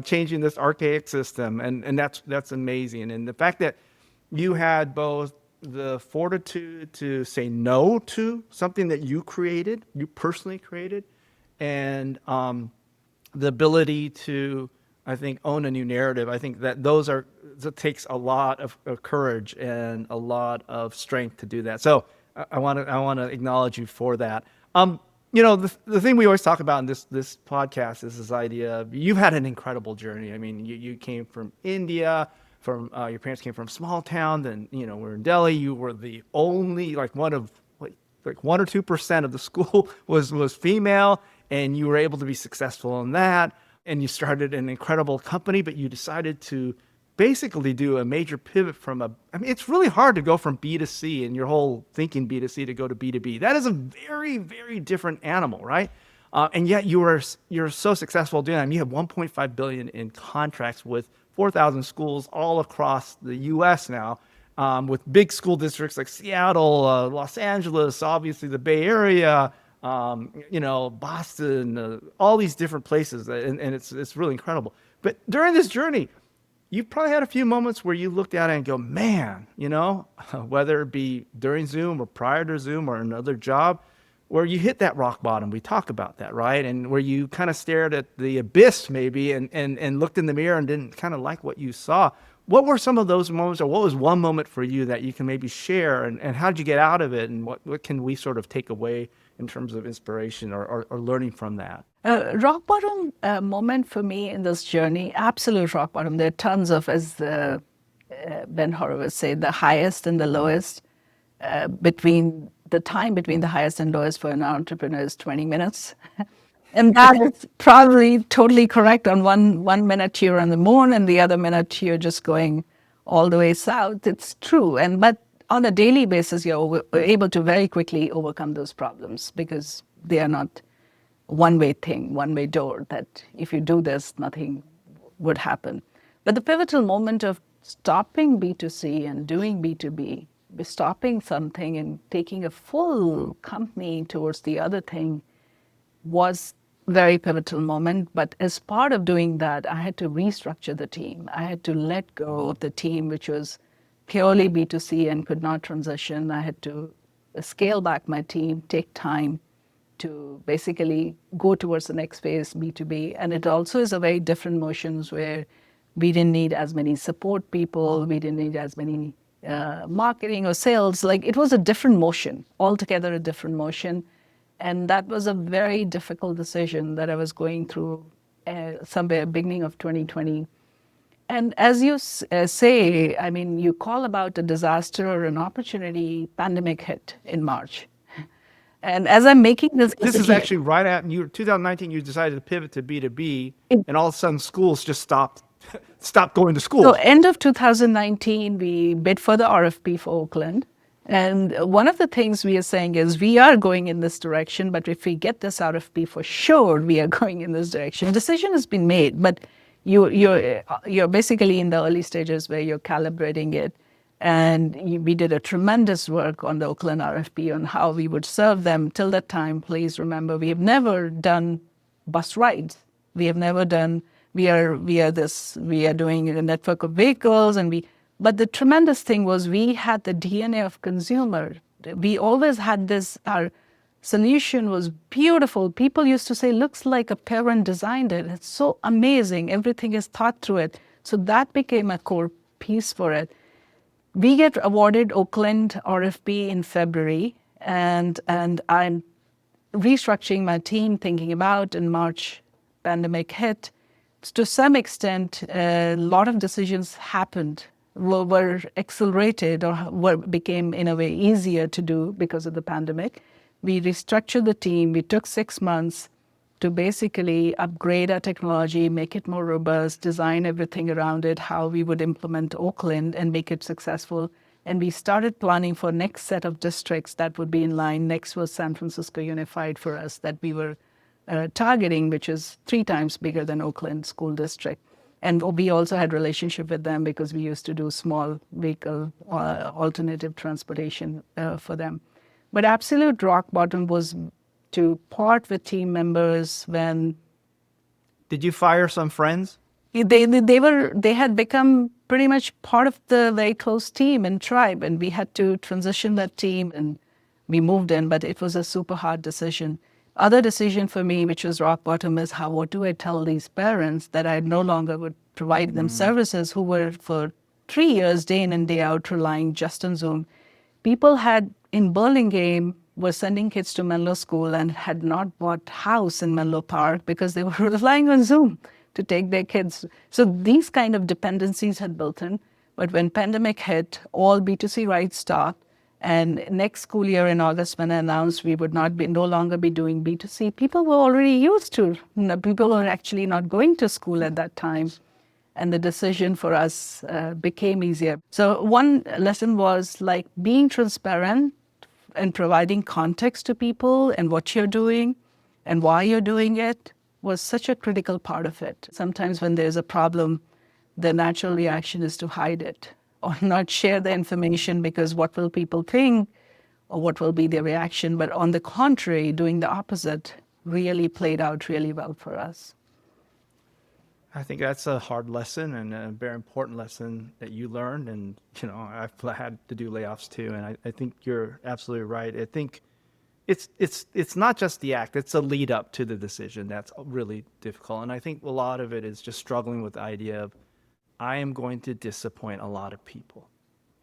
changing this archaic system. And that's amazing. And the fact that you had both the fortitude to say no to something that you personally created, and the ability to, I think, own a new narrative. I think that that takes a lot of courage and a lot of strength to do that. So I want to acknowledge you for that. The thing we always talk about in this podcast is this idea of you've had an incredible journey. I mean, you came from India. Your parents came from a small town, then we're in Delhi. You were the only one or 2% of the school was female, and you were able to be successful in that. And you started an incredible company, but you decided to basically do a major pivot it's really hard to go from B to C and your whole thinking B to C to go to B to B. That is a very, very different animal, right? And yet you're so successful doing that. And you have 1.5 billion in contracts with 4,000 schools all across the U.S. now, with big school districts like Seattle, Los Angeles, obviously the Bay Area, Boston, all these different places, and it's really incredible. But during this journey, you probably had a few moments where you looked at it and go, man, whether it be during Zoom or prior to Zoom or another job, where you hit that rock bottom. We talk about that, right? And where you kind of stared at the abyss maybe and looked in the mirror and didn't kind of like what you saw. What were some of those moments, or what was one moment for you that you can maybe share, and how did you get out of it, and what can we sort of take away in terms of inspiration or learning from that? Rock bottom moment for me in this journey, absolute rock bottom. There are tons of, as Ben Horowitz said, the highest and the lowest. The time between the highest and lowest for an entrepreneur is 20 minutes. And that is probably totally correct. On one minute you're on the moon and the other minute you're just going all the way south. It's true. But on a daily basis, you're able to very quickly overcome those problems because they are not one-way thing, one-way door, that if you do this, nothing would happen. But the pivotal moment of stopping B2C and doing B2B, stopping something and taking a full company towards the other thing was very pivotal moment. But as part of doing that, I had to restructure the team. I had to let go of the team, which was purely B2C and could not transition. I had to scale back my team, take time to basically go towards the next phase, B2B. And it also is a very different motions where we didn't need as many support people, we didn't need as many marketing or sales. Like, it was a different motion, altogether a different motion. And that was a very difficult decision that I was going through somewhere beginning of 2020. And as you say, I mean, you call about a disaster or an opportunity, pandemic hit in March. And as I'm making this is actually right at you 2019, you decided to pivot to B2B, and all of a sudden schools just stopped going to school. So end of 2019, we bid for the RFP for Oakland. And one of the things we are saying is we are going in this direction, but if we get this RFP, for sure we are going in this direction. Decision has been made, but you're basically in the early stages where you're calibrating it. And we did a tremendous work on the Oakland RFP on how we would serve them. Till that time, please remember, we have never done bus rides. We have never done, we are doing a network of vehicles, but the tremendous thing was we had the DNA of consumer. We always had this, our solution was beautiful. People used to say, looks like a parent designed it. It's so amazing. Everything is thought through it. So that became a core piece for it. We get awarded Oakland RFP in February, and I'm restructuring my team, thinking about in March, pandemic hit. To some extent, a lot of decisions happened, were accelerated or became in a way easier to do because of the pandemic. We restructured the team. We took 6 months to basically upgrade our technology, make it more robust, design everything around it, how we would implement Oakland and make it successful. And we started planning for next set of districts that would be in line. Next was San Francisco Unified for us that we were targeting, which is 3 times bigger than Oakland School District. And we also had relationship with them because we used to do small vehicle alternative transportation for them. But absolute rock bottom was to part with team members when. Did you fire some friends? They had become pretty much part of the very close team and tribe, and we had to transition that team, and we moved in, but it was a super hard decision. Other decision for me, which was rock bottom, is what do I tell these parents that I no longer would provide them services who were for 3 years, day in and day out, relying just on Zoom. People had in Burlingame were sending kids to Menlo School and had not bought house in Menlo Park because they were relying on Zoom to take their kids. So these kind of dependencies had built in. But when pandemic hit, all B2C rights stopped. And next school year in August, when I announced we would no longer be doing B2C, people were already used to. People were actually not going to school at that time. And the decision for us became easier. So one lesson was like being transparent and providing context to people and what you're doing and why you're doing it was such a critical part of it. Sometimes when there's a problem, the natural reaction is to hide it or not share the information because what will people think or what will be their reaction? But on the contrary, doing the opposite really played out really well for us. I think that's a hard lesson and a very important lesson that you learned. And, I've had to do layoffs too. And I think you're absolutely right. I think it's not just the act, it's a lead up to the decision that's really difficult. And I think a lot of it is just struggling with the idea of, I am going to disappoint a lot of people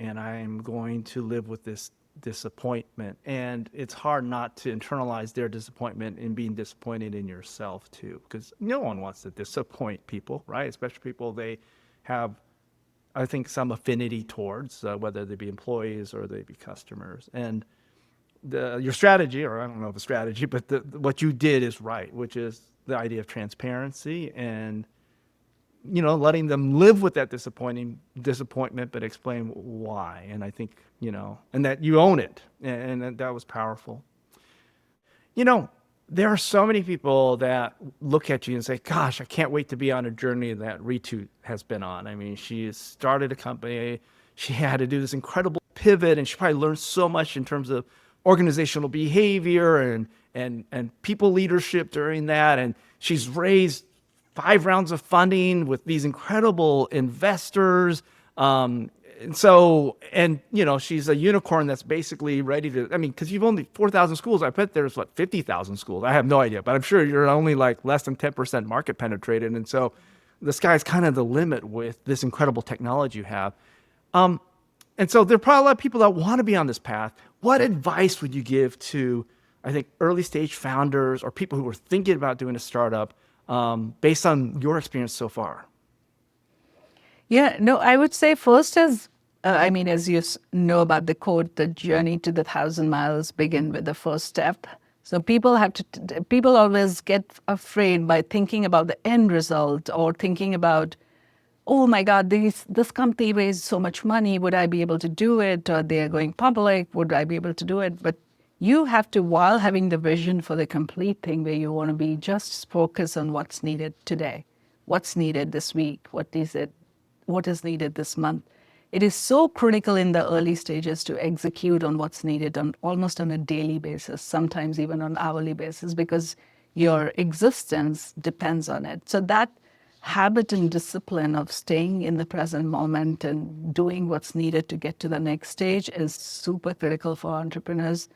and I am going to live with this disappointment. And it's hard not to internalize their disappointment and being disappointed in yourself too, because no one wants to disappoint people, right? Especially people they have, I think, some affinity towards, whether they be employees or they be customers. And your strategy, or I don't know if a strategy, but what you did is right, which is the idea of transparency and letting them live with that disappointment, but explain why. And I think, and that you own it. And that was powerful. There are so many people that look at you and say, gosh, I can't wait to be on a journey that Ritu has been on. I mean, she started a company. She had to do this incredible pivot, and she probably learned so much in terms of organizational behavior and people leadership during that. And she's raised 5 rounds of funding with these incredible investors. She's a unicorn that's basically ready to, because you've only 4,000 schools. I bet there's 50,000 schools. I have no idea, but I'm sure you're only less than 10% market penetrated. And so the sky's kind of the limit with this incredible technology you have. And so there are probably a lot of people that want to be on this path. What advice would you give to, I think, early stage founders or people who are thinking about doing a startup based on your experience so far? Yeah, no, I would say first as you know about the quote, the journey to the 1,000 miles begin with the first step. So people always get afraid by thinking about the end result or thinking about, oh my God, this company raised so much money. Would I be able to do it? Or they're going public. Would I be able to do it? But you have to, while having the vision for the complete thing where you want to be, just focus on what's needed today, what's needed this week, what is needed this month. It is so critical in the early stages to execute on what's needed almost on a daily basis, sometimes even on hourly basis, because your existence depends on it. So that habit and discipline of staying in the present moment and doing what's needed to get to the next stage is super critical for entrepreneurs.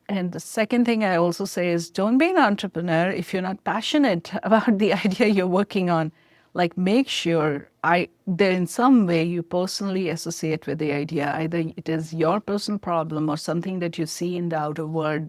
And the second thing I also say is don't be an entrepreneur if you're not passionate about the idea you're working on. Make sure that in some way you personally associate with the idea. Either it is your personal problem or something that you see in the outer world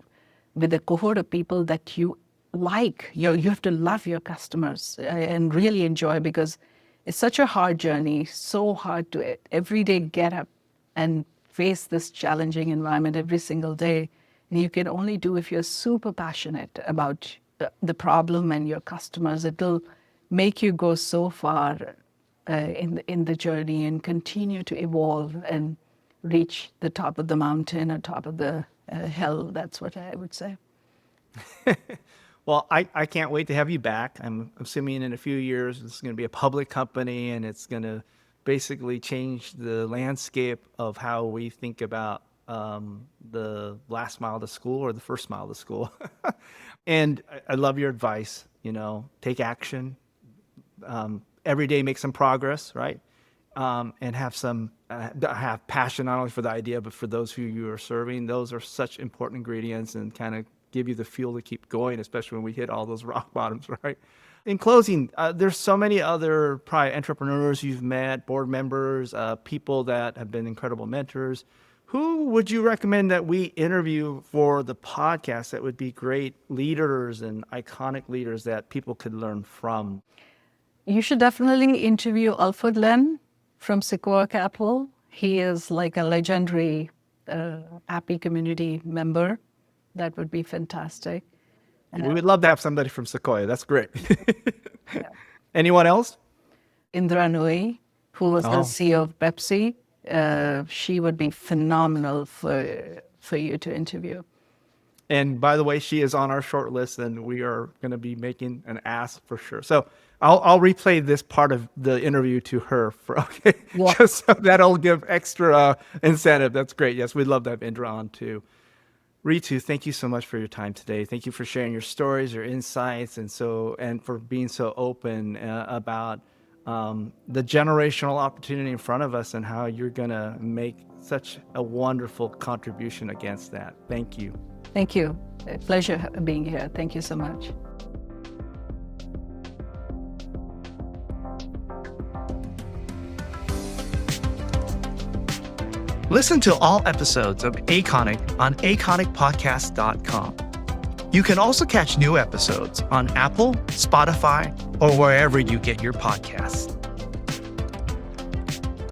with a cohort of people that you like. You have to love your customers and really enjoy, because it's such a hard journey, so hard to every day get up and face this challenging environment every single day. And you can only do if you're super passionate about the problem and your customers. It'll make you go so far in the journey and continue to evolve and reach the top of the mountain or top of the hill. That's what I would say. Well, I can't wait to have you back. I'm assuming in a few years it's going to be a public company, and it's going to basically change the landscape of how we think about the last mile to school or the first mile to school. And I love your advice, take action, every day make some progress, right? And have passion not only for the idea, but for those who you are serving. Those are such important ingredients and kind of give you the fuel to keep going, especially when we hit all those rock bottoms, right? In closing, there's so many other probably entrepreneurs you've met, board members, people that have been incredible mentors. Who would you recommend that we interview for the podcast that would be great leaders and iconic leaders that people could learn from? You should definitely interview Alfred Len from Sequoia Capital. He is like a legendary Appy community member. That would be fantastic. We would love to have somebody from Sequoia. That's great. Yeah. Anyone else? Indra Nooyi, who was the CEO of Pepsi. She would be phenomenal for you to interview. And by the way, she is on our short list, and we are going to be making an ask for sure. So I'll replay this part of the interview to her Yeah. just so that'll give extra incentive. That's great. Yes, we'd love to have Indra on too. Ritu, thank you so much for your time today. Thank you for sharing your stories, your insights, and for being so open about the generational opportunity in front of us and how you're going to make such a wonderful contribution against that. Thank you. Thank you. A pleasure being here. Thank you so much. Listen to all episodes of Aconic on aconicpodcast.com. You can also catch new episodes on Apple, Spotify, or wherever you get your podcasts.